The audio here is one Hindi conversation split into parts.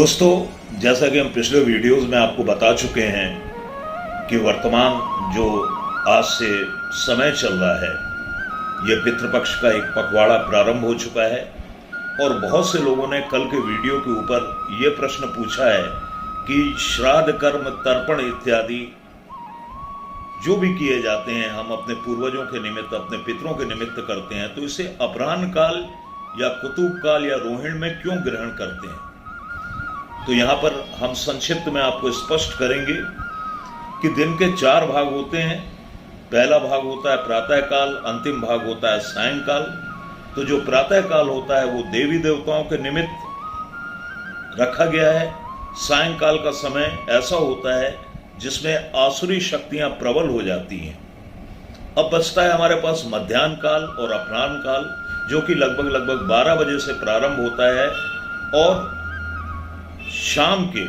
दोस्तों, जैसा कि हम पिछले वीडियोस में आपको बता चुके हैं कि वर्तमान जो आज से समय चल रहा है, ये पितृपक्ष का एक पखवाड़ा प्रारंभ हो चुका है। और बहुत से लोगों ने कल के वीडियो के ऊपर ये प्रश्न पूछा है कि श्राद्ध कर्म तर्पण इत्यादि जो भी किए जाते हैं, हम अपने पूर्वजों के निमित्त, अपने पितरों के निमित्त करते हैं, तो इसे अपराह्न काल या कुतुब काल या रोहिणी में क्यों ग्रहण करते हैं। तो यहां पर हम संक्षिप्त में आपको स्पष्ट करेंगे कि दिन के 4 भाग होते हैं। पहला भाग होता है प्रातः काल, अंतिम भाग होता है सायंकाल। तो जो प्रातः काल होता है वो देवी देवताओं के निमित्त रखा गया है। सायंकाल का समय ऐसा होता है जिसमें आसुरी शक्तियां प्रबल हो जाती हैं। अब बचता है हमारे पास मध्याह्न काल और अपराह्न काल, जो कि लगभग 12 बजे से प्रारंभ होता है और शाम के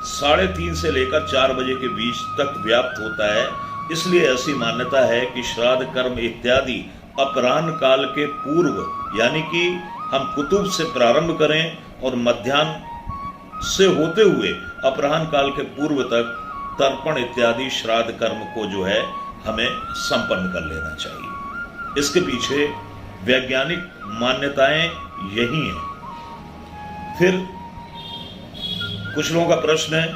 3:30 से लेकर 4 बजे के बीच तक व्याप्त होता है। इसलिए ऐसी मान्यता है कि श्राद्ध कर्म इत्यादि अपराह्न काल के पूर्व, यानी कि हम कुतुब से प्रारंभ करें और मध्याह्न से होते हुए अपराह्न काल के पूर्व तक तर्पण इत्यादि श्राद्ध कर्म को जो है हमें संपन्न कर लेना चाहिए। इसके पीछे वैज्ञानिक मान्यताएं यही हैं। फिर कुछ लोगों का प्रश्न है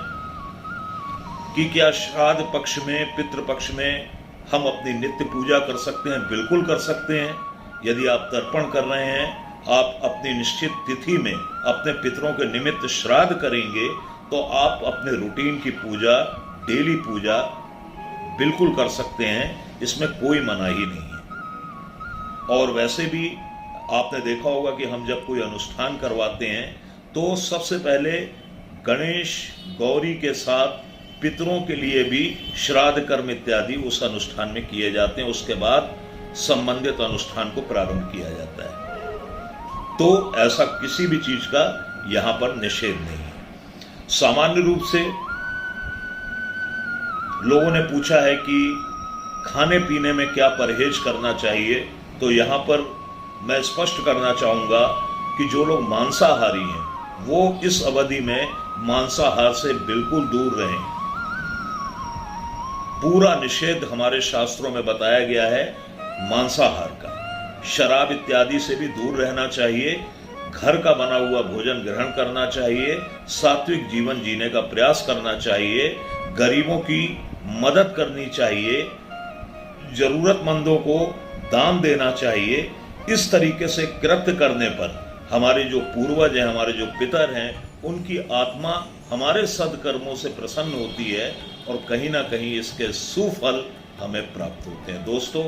कि क्या श्राद्ध पक्ष में, पितृपक्ष में हम अपनी नित्य पूजा कर सकते हैं? बिल्कुल कर सकते हैं। यदि आप तर्पण कर रहे हैं, आप अपनी निश्चित तिथि में अपने पितरों के निमित्त श्राद्ध करेंगे, तो आप अपने रूटीन की पूजा, डेली पूजा बिल्कुल कर सकते हैं। इसमें कोई मनाही नहीं है। और वैसे भी आपने देखा होगा कि हम जब कोई अनुष्ठान करवाते हैं तो सबसे पहले गणेश गौरी के साथ पितरों के लिए भी श्राद्ध कर्म इत्यादि उस अनुष्ठान में किए जाते हैं। उसके बाद संबंधित अनुष्ठान को प्रारंभ किया जाता है। तो ऐसा किसी भी चीज का यहां पर निषेध नहीं है। सामान्य रूप से लोगों ने पूछा है कि खाने पीने में क्या परहेज करना चाहिए। तो यहां पर मैं स्पष्ट करना चाहूंगा कि जो लोग मांसाहारी हैं वो इस अवधि में मांसाहार से बिल्कुल दूर रहें। पूरा निषेध हमारे शास्त्रों में बताया गया है मांसाहार का। शराब इत्यादि से भी दूर रहना चाहिए। घर का बना हुआ भोजन ग्रहण करना चाहिए। सात्विक जीवन जीने का प्रयास करना चाहिए। गरीबों की मदद करनी चाहिए। जरूरतमंदों को दान देना चाहिए। इस तरीके से कृत्य करने पर हमारे जो पूर्वज हैं, हमारे जो पितर हैं, उनकी आत्मा हमारे सदकर्मों से प्रसन्न होती है और कहीं ना कहीं इसके सुफल हमें प्राप्त होते हैं। दोस्तों,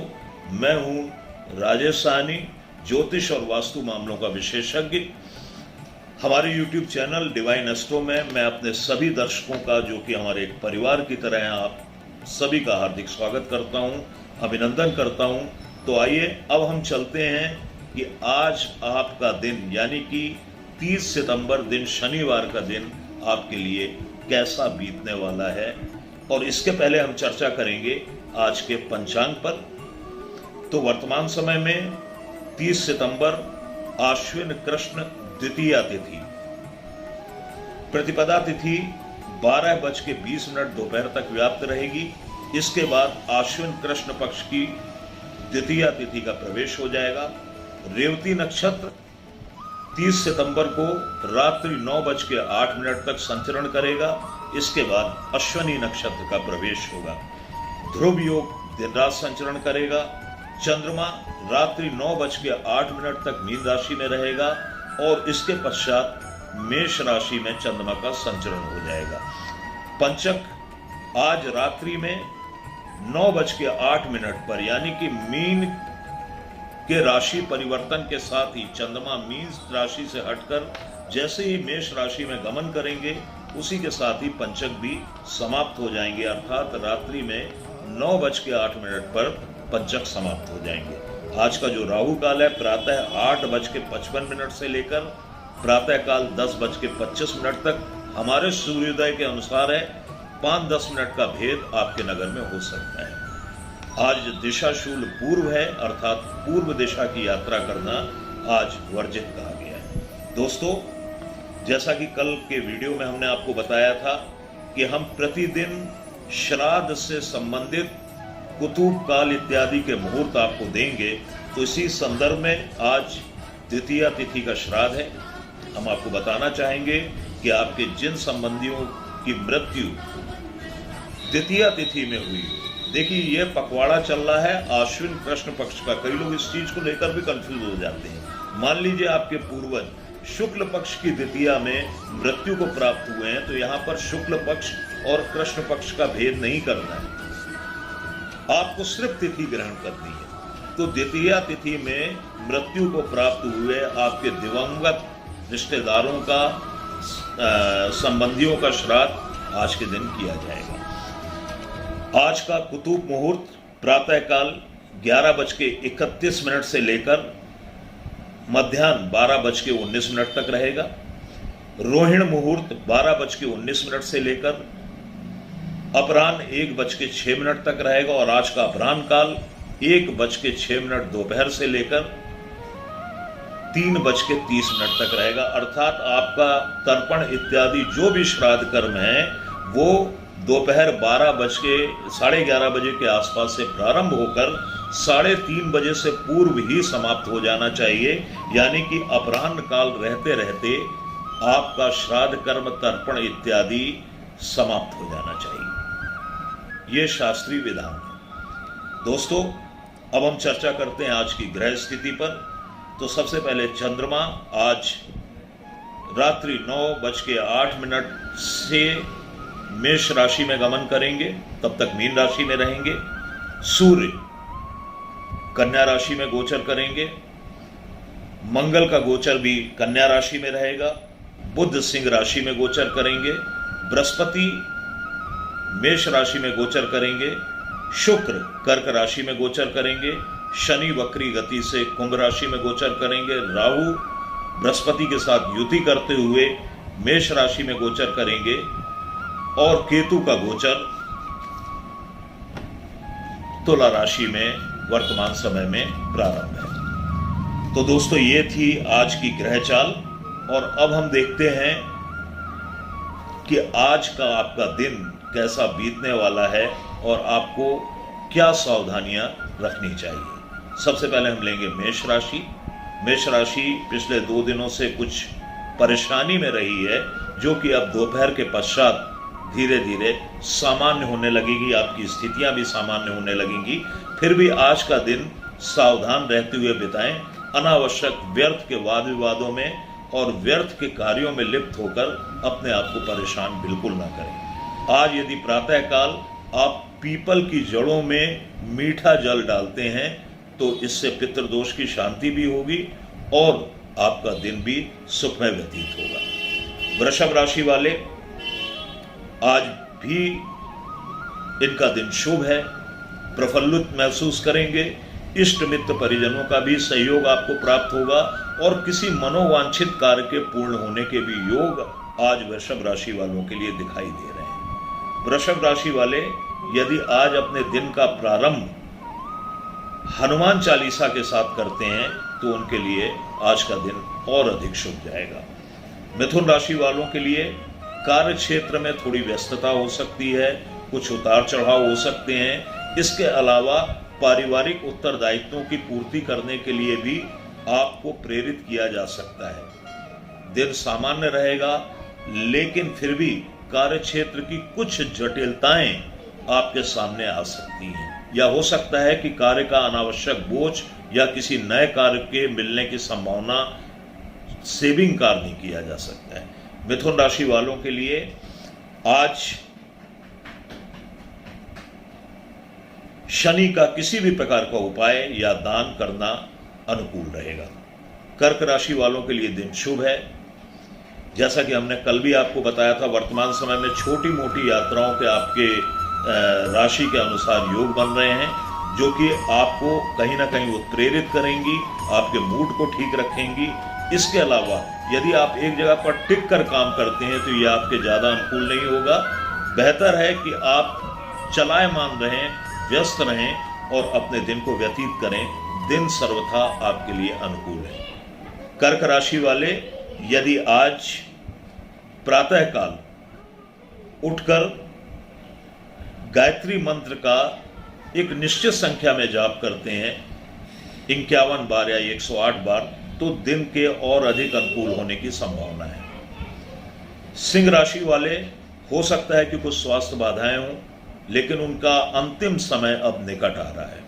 मैं हूं राजेश साहनी, ज्योतिष और वास्तु मामलों का विशेषज्ञ। हमारे YouTube चैनल डिवाइन एस्ट्रो में मैं अपने सभी दर्शकों का, जो कि हमारे एक परिवार की तरह हैं, आप सभी का हार्दिक स्वागत करता हूं, अभिनंदन करता हूं। तो आइए अब हम चलते हैं कि आज आपका दिन, यानी कि 30 सितंबर दिन, शनिवार का दिन आपके लिए कैसा बीतने वाला है। और इसके पहले हम चर्चा करेंगे आज के पंचांग पर। तो वर्तमान समय में 30 सितंबर आश्विन कृष्ण द्वितीया तिथि, प्रतिपदा तिथि 12:20 दोपहर तक व्याप्त रहेगी। इसके बाद आश्विन कृष्ण पक्ष की द्वितीया तिथि का प्रवेश हो जाएगा। रेवती नक्षत्र 30 सितंबर को रात्रि 9:08 तक संचरण करेगा। इसके बाद अश्वनी नक्षत्र का प्रवेश होगा। ध्रुव योग दिन रात संचरण करेगा। चंद्रमा रात्रि 9:08 तक मीन राशि में रहेगा और इसके पश्चात मेष राशि में चंद्रमा का संचरण हो जाएगा। पंचक आज रात्रि में 9:08 पर, यानी कि मीन के राशि परिवर्तन के साथ ही चंद्रमा मीन राशि से हटकर जैसे ही मेष राशि में गमन करेंगे, उसी के साथ ही पंचक भी समाप्त हो जाएंगे। अर्थात रात्रि में 9:08 पर पंचक समाप्त हो जाएंगे। आज का जो राहु काल है प्रातः 8:55 से लेकर प्रातः काल 10:25 तक हमारे सूर्योदय के अनुसार है। 5-10 मिनट का भेद आपके नगर में हो सकता है। आज दिशाशूल पूर्व है, अर्थात पूर्व दिशा की यात्रा करना आज वर्जित कहा गया है। दोस्तों, जैसा कि कल के वीडियो में हमने आपको बताया था कि हम प्रतिदिन श्राद्ध से संबंधित कुतुब काल इत्यादि के मुहूर्त आपको देंगे। तो इसी संदर्भ में आज द्वितीया तिथि का श्राद्ध है। हम आपको बताना चाहेंगे कि आपके जिन संबंधियों की मृत्यु द्वितीया तिथि में हुई, देखिए ये पखवाड़ा चल रहा है आश्विन कृष्ण पक्ष का। कई लोग इस चीज को लेकर भी कंफ्यूज हो जाते हैं। मान लीजिए आपके पूर्वज शुक्ल पक्ष की द्वितीया में मृत्यु को प्राप्त हुए हैं, तो यहाँ पर शुक्ल पक्ष और कृष्ण पक्ष का भेद नहीं करना है, आपको सिर्फ तिथि ग्रहण करनी है। तो द्वितीया तिथि में मृत्यु को प्राप्त हुए आपके दिवंगत रिश्तेदारों का संबंधियों का श्राद्ध आज के दिन किया जाएगा। आज का कुतुब मुहूर्त प्रातःकाल 11:31 से लेकर मध्याह्न 12:19 तक रहेगा। रोहिण मुहूर्त 12:19 से लेकर अपराह्न 1:06 तक रहेगा और आज का अपराह्न काल 1:06 दोपहर से लेकर 3:30 तक रहेगा। अर्थात आपका तर्पण इत्यादि जो भी श्राद्ध कर्म है वो दोपहर 11:11 बजे के आसपास से प्रारंभ होकर 3:30 बजे से पूर्व ही समाप्त हो जाना चाहिए। यानी कि अपराह्न काल रहते रहते आपका श्राद्ध कर्म तर्पण इत्यादि समाप्त हो जाना चाहिए। ये शास्त्रीय विधान है। दोस्तों, अब हम चर्चा करते हैं आज की ग्रह स्थिति पर। तो सबसे पहले चंद्रमा आज रात्रि 9:08 से मेष राशि में गमन करेंगे, तब तक मीन राशि में रहेंगे। सूर्य कन्या राशि में गोचर करेंगे। मंगल का गोचर भी कन्या राशि में रहेगा। बुध सिंह राशि में गोचर करेंगे। बृहस्पति मेष राशि में गोचर करेंगे। शुक्र कर्क राशि में गोचर करेंगे। शनि वक्री गति से कुंभ राशि में गोचर करेंगे। राहु बृहस्पति के साथ युति करते हुए मेष राशि में गोचर करेंगे और केतु का गोचर तुला राशि में वर्तमान समय में प्रारंभ है। तो दोस्तों, ये थी आज की ग्रह चाल और अब हम देखते हैं कि आज का आपका दिन कैसा बीतने वाला है और आपको क्या सावधानियां रखनी चाहिए। सबसे पहले हम लेंगे मेष राशि। मेष राशि पिछले 2 दिनों से कुछ परेशानी में रही है, जो कि अब दोपहर के पश्चात धीरे धीरे सामान्य होने लगेगी। आपकी स्थितियां भी सामान्य होने लगेंगी। फिर भी आज का दिन सावधान रहते हुए बिताएं। अनावश्यक व्यर्थ के वाद विवादों में और व्यर्थ के कार्यों में लिप्त होकर अपने आप को परेशान बिल्कुल ना करें। आज यदि प्रातःकाल आप पीपल की जड़ों में मीठा जल डालते हैं तो इससे पितृदोष की शांति भी होगी और आपका दिन भी सुखमय व्यतीत होगा। वृषभ राशि वाले, आज भी इनका दिन शुभ है। प्रफुल्लित महसूस करेंगे। इष्ट मित्र परिजनों का भी सहयोग आपको प्राप्त होगा और किसी मनोवांछित कार्य के पूर्ण होने के भी योग आज वृषभ राशि वालों के लिए दिखाई दे रहे हैं। वृषभ राशि वाले यदि आज अपने दिन का प्रारंभ हनुमान चालीसा के साथ करते हैं तो उनके लिए आज का दिन और अधिक शुभ जाएगा। मिथुन राशि वालों के लिए कार्य क्षेत्र में थोड़ी व्यस्तता हो सकती है, कुछ उतार चढ़ाव हो सकते हैं। इसके अलावा पारिवारिक उत्तरदायित्वों की पूर्ति करने के लिए भी आपको प्रेरित किया जा सकता है। दिन सामान्य रहेगा, लेकिन फिर भी कार्य क्षेत्र की कुछ जटिलताएं आपके सामने आ सकती हैं, या हो सकता है कि कार्य का अनावश्यक बोझ या किसी नए कार्य के मिलने की संभावना सेविंग कार्य नहीं किया जा सकता है। मिथुन राशि वालों के लिए आज शनि का किसी भी प्रकार का उपाय या दान करना अनुकूल रहेगा। कर्क राशि वालों के लिए दिन शुभ है। जैसा कि हमने कल भी आपको बताया था, वर्तमान समय में छोटी मोटी यात्राओं के आपके राशि के अनुसार योग बन रहे हैं, जो कि आपको कहीं ना कहीं उत्प्रेरित करेंगी, आपके मूड को ठीक रखेंगी। इसके अलावा यदि आप एक जगह पर टिक कर काम करते हैं तो ये आपके ज़्यादा अनुकूल नहीं होगा। बेहतर है कि आप चलायमान रहें, व्यस्त रहें और अपने दिन को व्यतीत करें। दिन सर्वथा आपके लिए अनुकूल है। कर्क राशि वाले, यदि आज प्रातःकाल उठकर गायत्री मंत्र का एक निश्चित संख्या में जाप करते हैं, 51 बार या 108 बार, तो दिन के और अधिक अनुकूल होने की संभावना है। सिंह राशि वाले, हो सकता है कि कुछ स्वास्थ्य बाधाएं हों, लेकिन उनका अंतिम समय अब निकट आ रहा है।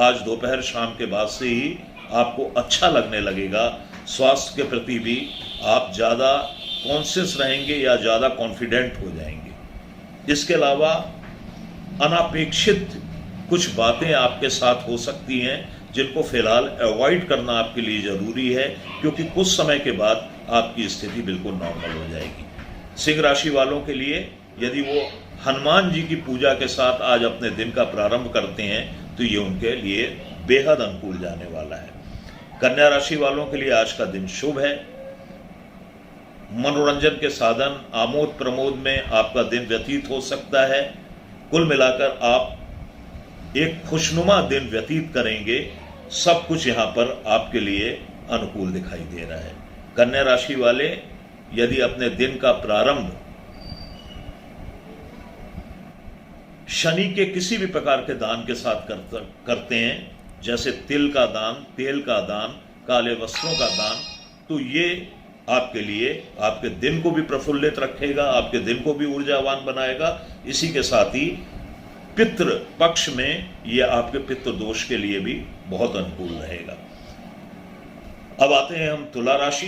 आज दोपहर शाम के बाद से ही आपको अच्छा लगने लगेगा। स्वास्थ्य के प्रति भी आप ज़्यादा कॉन्शियस रहेंगे या ज़्यादा कॉन्फिडेंट हो जाएंगे। इसके अलावा अनापेक्षित कुछ बातें आपके साथ हो सकती हैं जिनको फिलहाल अवॉइड करना आपके लिए ज़रूरी है, क्योंकि कुछ समय के बाद आपकी स्थिति बिल्कुल नॉर्मल हो जाएगी। सिंह राशि वालों के लिए यदि वो हनुमान जी की पूजा के साथ आज अपने दिन का प्रारंभ करते हैं तो ये उनके लिए बेहद अनुकूल जाने वाला है। कन्या राशि वालों के लिए आज का दिन शुभ है। मनोरंजन के साधन, आमोद प्रमोद में आपका दिन व्यतीत हो सकता है। कुल मिलाकर आप एक खुशनुमा दिन व्यतीत करेंगे। सब कुछ यहां पर आपके लिए अनुकूल दिखाई दे रहा है। कन्या राशि वाले यदि अपने दिन का प्रारंभ शनि के किसी भी प्रकार के दान के साथ करते हैं, जैसे तिल का दान, तेल का दान, काले वस्त्रों का दान, तो ये आपके लिए आपके दिन को भी प्रफुल्लित रखेगा, आपके दिन को भी ऊर्जावान बनाएगा। इसी के साथ ही पितृ पक्ष में यह आपके पितृ दोष के लिए भी बहुत अनुकूल रहेगा। अब आते हैं हम तुला राशि।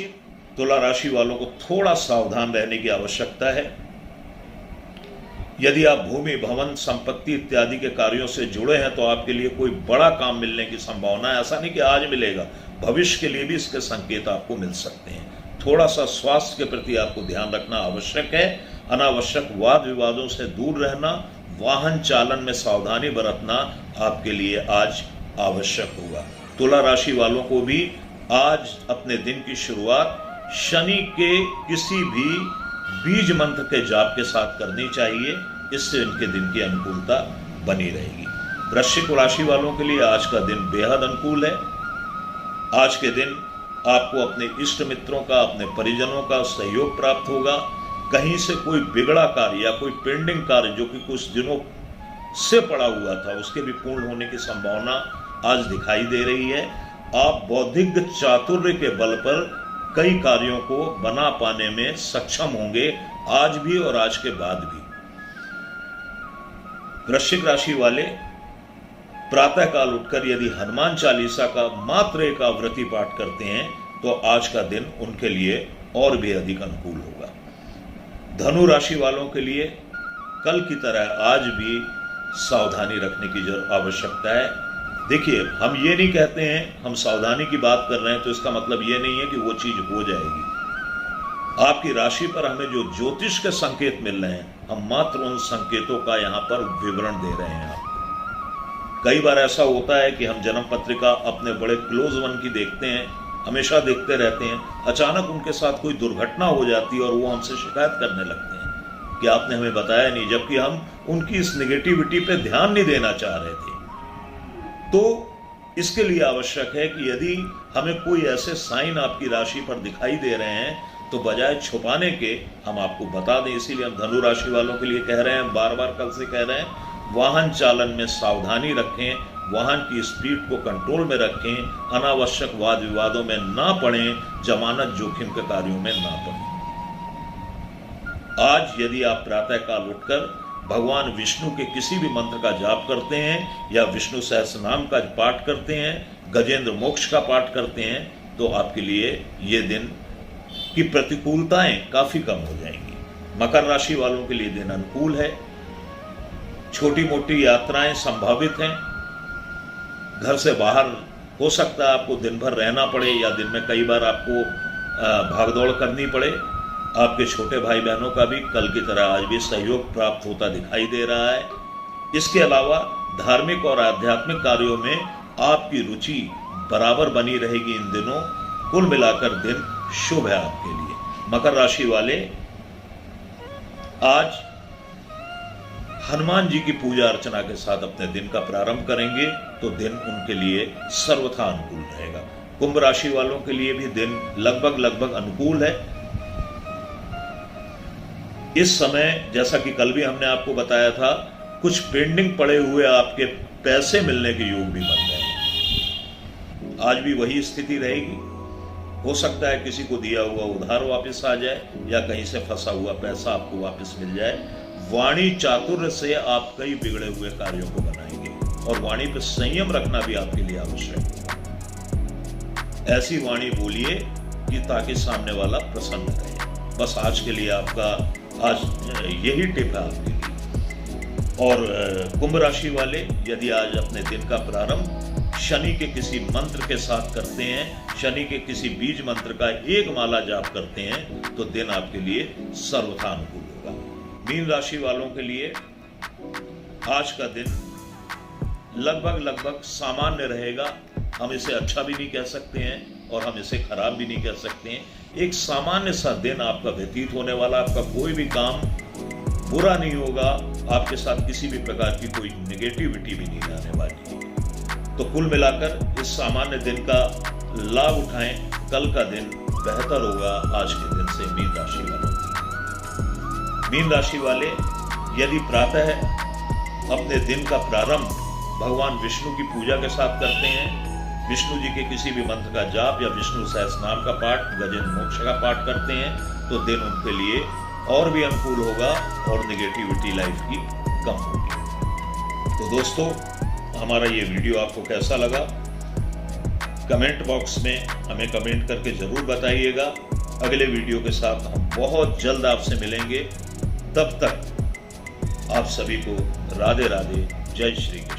तुला राशि वालों को थोड़ा सावधान रहने की आवश्यकता है। यदि आप भूमि, भवन, संपत्ति इत्यादि के कार्यों से जुड़े हैं तो आपके लिए कोई बड़ा काम मिलने की संभावना है। ऐसा नहीं कि आज मिलेगा, भविष्य के लिए भी इसके संकेत आपको मिल सकते हैं। थोड़ा सा स्वास्थ्य के प्रति आपको ध्यान रखना आवश्यक है। अनावश्यक वाद विवादों से दूर रहना, वाहन चालन में सावधानी बरतना आपके लिए आज आवश्यक होगा। तुला राशि वालों को भी आज अपने दिन की शुरुआत शनि के किसी भी बीज मंत्र के जाप के साथ करनी चाहिए। इससे इनके दिन की अनुकूलता बनी रहेगी। वृश्चिक राशि वालों के लिए आज का दिन बेहद अनुकूल है। आज के दिन आपको अपने इष्ट मित्रों का, अपने परिजनों का सहयोग प्राप्त होगा। कहीं से कोई बिगड़ा कार्य या कोई पेंडिंग कार्य जो कि कुछ दिनों से पड़ा हुआ था, उसके भी पूर्ण होने की संभावना आज दिखाई दे रही है। आप बौद्धिक चातुर्य के बल पर कई कार्यों को बना पाने में सक्षम होंगे, आज भी और आज के बाद भी। वृश्चिक राशि वाले प्रातःकाल उठकर यदि हनुमान चालीसा का मात्र एक आवृत्ति पाठ करते हैं तो आज का दिन उनके लिए और भी अधिक अनुकूल होगा। धनु राशि वालों के लिए कल की तरह आज भी सावधानी रखने की आवश्यकता है। देखिए, हम ये नहीं कहते हैं, हम सावधानी की बात कर रहे हैं तो इसका मतलब ये नहीं है कि वो चीज हो जाएगी। आपकी राशि पर हमें जो ज्योतिष के संकेत मिल रहे हैं, हम मात्र उन संकेतों का यहाँ पर विवरण दे रहे हैं आपको। कई बार ऐसा होता है कि हम जन्म पत्रिका अपने बड़े क्लोज वन की देखते हैं, हमेशा देखते रहते हैं, अचानक उनके साथ कोई दुर्घटना हो जाती है और वो हमसे शिकायत करने लगते हैं कि आपने हमें बताया नहीं, जबकि हम उनकी इस नेगेटिविटी पे ध्यान नहीं देना चाह रहे थे। तो इसके लिए आवश्यक है कि यदि हमें कोई ऐसे साइन आपकी राशि पर दिखाई दे रहे हैं तो बजाय छुपाने के हम आपको बता दें। इसीलिए हम धनु राशि वालों के लिए कह रहे हैं, बार बार कल से कह रहे हैं, वाहन चालन में सावधानी रखें, वाहन की स्पीड को कंट्रोल में रखें, अनावश्यक वाद विवादों में ना पड़ें, जमानत जोखिम के कार्यों में ना पड़ें। आज यदि आप प्रातःकाल उठकर भगवान विष्णु के किसी भी मंत्र का जाप करते हैं या विष्णु सहस्रनाम का पाठ करते हैं, गजेंद्र मोक्ष का पाठ करते हैं, तो आपके लिए ये दिन की प्रतिकूलताएं काफी कम हो जाएंगी। मकर राशि वालों के लिए दिन अनुकूल है। छोटी मोटी यात्राएं संभावित हैं। घर से बाहर हो सकता है आपको दिन भर रहना पड़े या दिन में कई बार आपको भागदौड़ करनी पड़े। आपके छोटे भाई बहनों का भी कल की तरह आज भी सहयोग प्राप्त होता दिखाई दे रहा है। इसके अलावा धार्मिक और आध्यात्मिक कार्यों में आपकी रुचि बराबर बनी रहेगी इन दिनों। कुल मिलाकर दिन शुभ है आपके लिए। मकर राशि वाले आज हनुमान जी की पूजा अर्चना के साथ अपने दिन का प्रारंभ करेंगे तो दिन उनके लिए सर्वथा अनुकूल रहेगा। कुंभ राशि वालों के लिए भी दिन लगभग अनुकूल है। इस समय जैसा कि कल भी हमने आपको बताया था, कुछ पेंडिंग पड़े हुए आपके पैसे मिलने के योग भी बन गए हैं। आज भी वही स्थिति रहेगी। हो सकता है किसी को दिया हुआ उधार वापस आ जाए या कहीं से फंसा हुआ पैसा आपको वापस मिल जाए। वाणी चातुर्य से आप कई बिगड़े हुए कार्यों को बनाएंगे और वाणी पर संयम रखना भी आपके लिए आवश्यक है। ऐसी वाणी बोलिए कि ताकि सामने वाला प्रसन्न रहे। बस आज के लिए आपका आज यही टिप है आपके लिए। और कुंभ राशि वाले, यदि आज अपने दिन का प्रारंभ शनि के किसी मंत्र के साथ करते हैं, शनि के किसी बीज मंत्र का एक माला जाप करते हैं, तो दिन आपके लिए सर्वथा अनुकूल होगा। मीन राशि वालों के लिए आज का दिन लगभग सामान्य रहेगा। हम इसे अच्छा भी नहीं कह सकते हैं और हम इसे खराब भी नहीं कह सकते हैं। एक सामान्य सा दिन आपका व्यतीत होने वाला। आपका कोई भी काम बुरा नहीं होगा, आपके साथ किसी भी प्रकार की कोई नेगेटिविटी भी नहीं आने वाली है। तो कुल मिलाकर इस सामान्य दिन का लाभ उठाएं। कल का दिन बेहतर होगा आज के दिन से मीन राशि वालों की। मीन राशि वाले यदि प्रातः अपने दिन का प्रारंभ भगवान विष्णु की पूजा के साथ करते हैं, विष्णु जी के किसी भी मंत्र का जाप या विष्णु सहस्रनाम का पाठ, गजेंद्र मोक्ष का पाठ करते हैं, तो दिन उनके लिए और भी अनुकूल होगा और नेगेटिविटी लाइफ की कम होगी। तो दोस्तों, हमारा ये वीडियो आपको कैसा लगा? कमेंट बॉक्स में हमें कमेंट करके जरूर बताइएगा। अगले वीडियो के साथ हम बहुत जल्द आपसे मिलेंगे। तब तक आप सभी को राधे राधे, जय श्री कृष्ण।